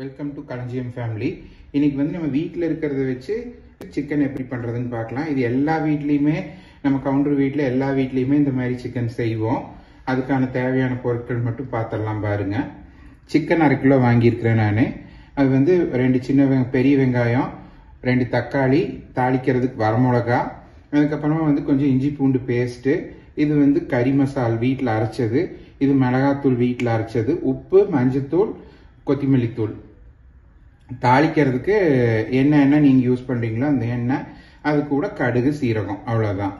Welcome to களஞ்சியம் family. இன்னைக்கு வந்து நம்ம வீட்டில் இருக்கிறத வச்சு சிக்கன் எப்படி பண்ணுறதுன்னு பார்க்கலாம். இது எல்லா வீட்லேயுமே, நம்ம கவுண்டர் வீட்டில் எல்லா வீட்லேயுமே இந்த மாதிரி சிக்கன் செய்வோம். அதுக்கான தேவையான பொருட்கள் மட்டும் பார்த்துடலாம் பாருங்க. சிக்கன் 1/2 கிலோ வாங்கியிருக்கிறேன் நான். அது வந்து 2 பெரிய வெங்காயம், 2 தக்காளி, தாளிக்கிறதுக்கு வரமிளகா, அதுக்கப்புறமா வந்து கொஞ்சம் இஞ்சி பூண்டு பேஸ்ட்டு, இது வந்து கறி மசால் வீட்டில் அரைச்சது, இது மிளகாத்தூள் வீட்டில் அரைச்சது, உப்பு, மஞ்சத்தூள், கொத்தமல்லி தூள். தாளிக்கிறதுக்கு எண்ணெய் நீங்கள் யூஸ் பண்ணுறீங்களோ அந்த எண்ணெய், அது கூட கடுகு, சீரகம், அவ்வளோதான்.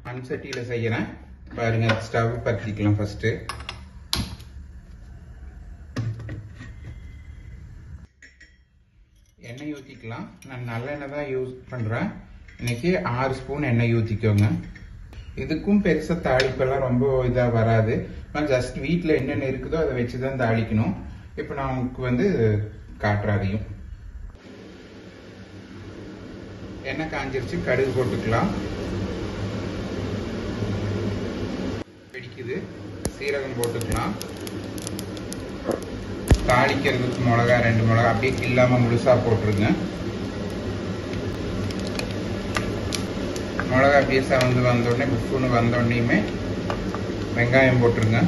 மண் சட்டியில் செய்கிறேன் பாருங்க. ஸ்டவ் பற்றிக்கலாம். ஃபஸ்ட்டு எண்ணெய் ஊற்றிக்கலாம். நான் நல்லெண்ணெய் தான் யூஸ் பண்ணுறேன். இன்னைக்கு 6 ஸ்பூன் எண்ணெய் ஊற்றிக்கோங்க. இதுக்கும் பெருசாக தாளிப்பெல்லாம் ரொம்ப இதாக வராது. ஜஸ்ட் வீட்டில் என்னென்ன இருக்குதோ அதை வச்சு தான் தாளிக்கணும். இப்போ நான் உங்களுக்கு வந்து காட்டுறாதையும். எண்ணெய் காஞ்சிருச்சு, கடுகு போட்டுக்கலாம். பிடிக்குது, சீரகம் போட்டுக்கலாம். தாளிக்கிறதுக்கு மிளகா 2 மிளகா அப்படியே கில்லாமல் முழுசா போட்டுருங்க. மிளகா அப்படியே சவந்து வந்தோடனே, புஷ்புன்னு வந்தோடனையுமே வெங்காயம் போட்டுருங்க.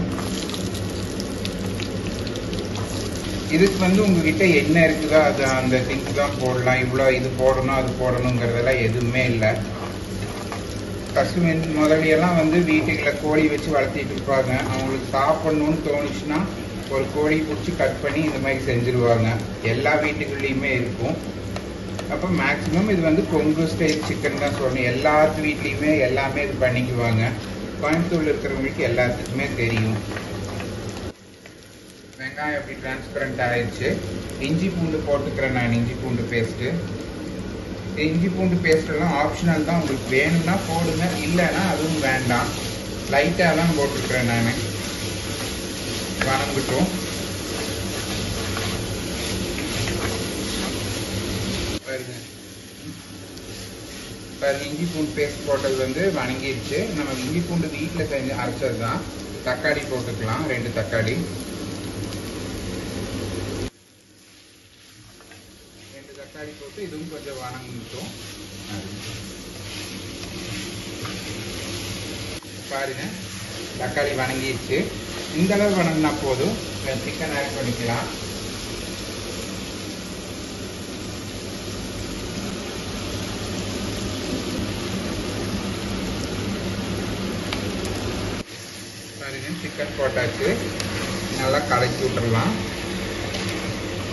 இதுக்கு வந்து உங்ககிட்ட என்ன இருக்குதோ அது அந்த திங்ஸ் தான் போடலாம். இவ்வளோ இது போடணும் அது போடணுங்கிறதெல்லாம் எதுவுமே இல்லை. ஃபஸ்ட்டு முதலியெல்லாம் வந்து வீட்டுகளில் கோழி வச்சு வளர்த்திட்டு இருப்பாங்க. அவங்களுக்கு சாப்பிடணும்னு தோணுச்சுன்னா ஒரு கோழி பிடிச்சி கட் பண்ணி இந்த மாதிரி செஞ்சுருவாங்க. எல்லா வீட்டுகள்லையுமே இருக்கும். அப்போ மேக்ஸிமம் இது வந்து கொங்கு ஸ்டைல் சிக்கன் தான் சொல்லணும். எல்லாத்து வீட்லேயுமே எல்லாமே இது பண்ணிக்குவாங்க. கோயம்புத்தூரில் இருக்கிறவங்களுக்கு எல்லாத்துக்குமே தெரியும். வெங்காயம் அப்படி டிரான்ஸ்பரண்ட் ஆயிடுச்சு. இஞ்சி பூண்டு போட்டுக்கிறேன் நான். இஞ்சி பூண்டு பேஸ்ட்டு. இஞ்சி பூண்டு பேஸ்ட்டெல்லாம் ஆப்ஷனல் தான். உங்களுக்கு வேணும்னா போடுங்க, இல்லைன்னா அதுவும் வேண்டாம். லைட்டாக தான் போட்டுருக்கிறேன் நான். வணங்கட்டும். பாருங்க, இஞ்சி பூண்டு பேஸ்ட் போட்டது வந்து வணங்கிடுச்சு. நம்ம இஞ்சி பூண்டு வீட்டில் செஞ்சு அரைச்சது தான். தக்காளி போட்டுக்கலாம், 2 தக்காளி. 2 தக்காளி போட்டு இதுவும் கொஞ்சம் வணங்கிட்டோம். பாருங்க, தக்காளி வணங்கிடுச்சு. இந்த அளவு வணங்கினா போதும். சிக்கன் ஆட் பண்ணிக்கலாம். பாருங்க, சிக்கன் போட்டாச்சு. நல்லா கலக்கி விட்டுறலாம்.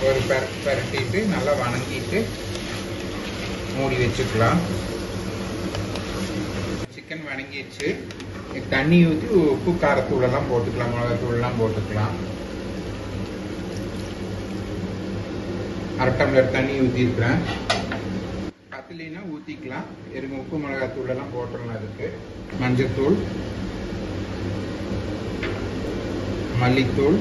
ஒரு பரட்டிட்டு நல்லா வணங்கிட்டு மூடி வச்சுக்கலாம். சிக்கன் வணங்கிடுச்சு. தண்ணி ஊற்றி உப்பு காரத்தூளெல்லாம் போட்டுக்கலாம், மிளகாத்தூள்லாம் போட்டுக்கலாம். 1/2 டம்ளர் தண்ணி ஊற்றிருக்கிறேன். பத்தலைன்னா ஊற்றிக்கலாம். இருங்க, உப்பு மிளகாத்தூளெல்லாம் போட்டுடலாம். அதுக்கு மஞ்சத்தூள், மல்லித்தூள்,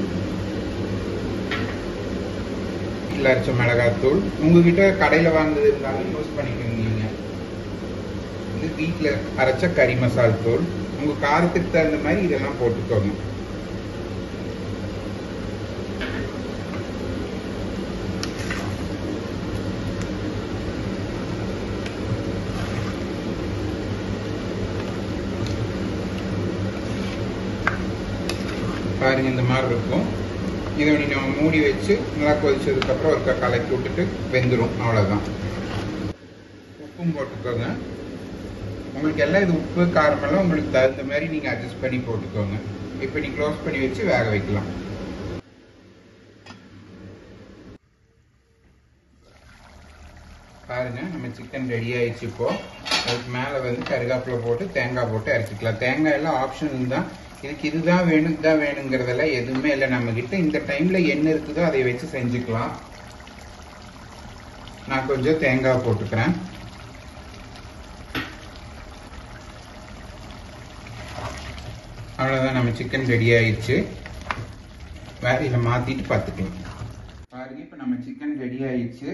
வீட்டில் அரைச்ச மிளகாத்தூள். உங்ககிட்ட கடையில் வாங்குறது இருந்தாலும் யூஸ் பண்ணிக்கோங்க. நீங்கள் இது வீட்டில் அரைச்ச கறி மசால் தூள். உங்கள் காரத்துக்கு தகுந்த மாதிரி இதெல்லாம் போட்டுக்கோங்க. பாருங்க, இந்த மாதிரி இருக்கும். இதை நம்ம மூடி வச்சு நல்லா கொதிச்சதுக்கப்புறம் ஒரு கலக்கி விட்டுட்டு வெந்துடும். அவ்வளோதான். உப்பும் போட்டுக்கோங்க. உங்களுக்கு எல்லாம் இது உப்பு காரமெல்லாம் உங்களுக்கு தகுந்த மாதிரி நீங்கள் அட்ஜஸ்ட் பண்ணி போட்டுக்கோங்க. இப்போ நீ க்ளோஸ் பண்ணி வச்சு வேக வைக்கலாம். பாருங்க, நம்ம சிக்கன் ரெடி ஆயிடுச்சு. இப்போ அதுக்கு மேலே வந்து கருகாப்பில் போட்டு தேங்காய் போட்டு அரைச்சிக்கலாம். தேங்காய் எல்லாம் ஆப்ஷனல் தான். இதுக்கு இதுதான் வேணும் இதுதான் வேணுங்கிறதெல்லாம் எதுவுமே இல்லை. நம்ம கிட்ட இந்த டைம்ல என்ன இருக்குதோ அதை வச்சு செஞ்சுக்கலாம். நான் கொஞ்சம் தேங்காய் போட்டுக்கிறேன். அவ்வளோதான், நம்ம சிக்கன் ரெடி ஆயிடுச்சு. வேற இதை மாற்றிட்டு பார்த்துக்கலாம். பாருங்க, இப்போ நம்ம சிக்கன் ரெடி ஆயிடுச்சு.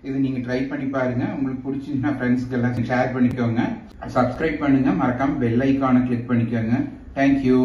இது நீங்கள் ட்ரை பண்ணி பாருங்க. உங்களுக்கு பிடிச்சிருந்தா ஃப்ரெண்ட்ஸ்க்கு எல்லாம் ஷேர் பண்ணிக்கோங்க. சப்ஸ்கிரைப் பண்ணுங்க. மறக்காம பெல் ஐக்கானை கிளிக் பண்ணிக்கோங்க. Thank you.